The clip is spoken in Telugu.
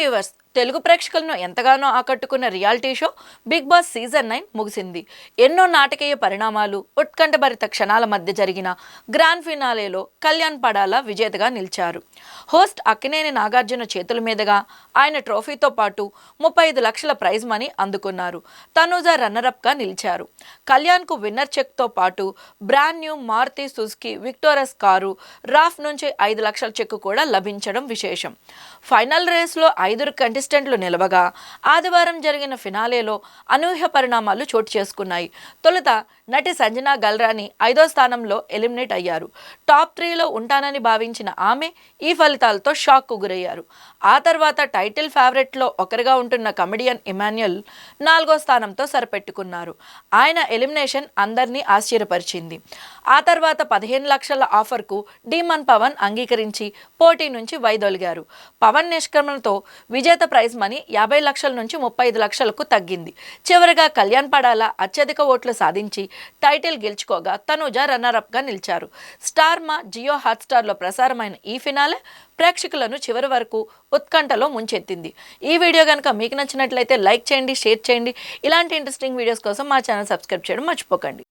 వ్యూవర్స్, తెలుగు ప్రేక్షకులను ఎంతగానో ఆకట్టుకున్న reality show Bigg Boss season 9 ముగిసింది. ఎన్నో నాటకీయ పరిణామాలు, ఉత్కంఠభరిత క్షణాల మధ్య జరిగిన గ్రాండ్ ఫినాలేలో కళ్యాణ్ పడాల విజేతగా నిలిచారు. హోస్ట్ అక్కినేని నాగార్జున చేతుల మీదుగా ఆయన ట్రోఫీతో పాటు 35 లక్షల ప్రైజ్ మనీ అందుకున్నారు. తనూజ రన్నరప్గా నిలిచారు. కళ్యాణ్కు విన్నర్ చెక్తో పాటు brand new Maruti Suzuki Victoris car, రాఫ్ నుంచి 5 లక్షల చెక్ కూడా లభించడం విశేషం. ఫైనల్ రేస్లో 5 కంటెస్టెంట్లు నిలవగా ఆదివారం జరిగిన ఫినాలేలో అనూహ్య పరిణామాలు చోటు చేసుకున్నాయి. తొలుత నటి సంజనా గల్రాని 5వ స్థానంలో ఎలిమినేట్ అయ్యారు. టాప్ 3లో ఉంటానని భావించిన ఆమె ఈ ఫలితాలతో షాక్కు గురయ్యారు. ఆ తర్వాత టైటిల్ ఫేవరెట్లో ఒకరిగా ఉంటున్న కమెడియన్ ఇమాన్యుయల్ 4వ స్థానంతో సరిపెట్టుకున్నారు. ఆయన ఎలిమినేషన్ అందరినీ ఆశ్చర్యపరిచింది. ఆ తర్వాత 15 లక్షల ఆఫర్కు డీమన్ పవన్ అంగీకరించి పోటీ నుంచి వైదొలిగారు. పవన్ నిష్క్రమణతో విజేత ప్రైజ్ మనీ 50 లక్షల నుంచి 35 లక్షలకు తగ్గింది. చివరిగా కళ్యాణ్ పడాల అత్యధిక ఓట్లు సాధించి టైటిల్ గెలుచుకోగా తనూజ రన్నరప్గా నిలిచారు. స్టార్ మా జియో హాట్స్టార్లో ప్రసారమైన ఈ ఫినాలే ప్రేక్షకులను చివరి వరకు ఉత్కంఠలో ముంచెత్తింది. ఈ వీడియో కనుక మీకు నచ్చినట్లయితే లైక్ చేయండి, షేర్ చేయండి. ఇలాంటి ఇంట్రెస్టింగ్ వీడియోస్ కోసం మా ఛానల్ సబ్స్క్రైబ్ చేయడం మర్చిపోకండి.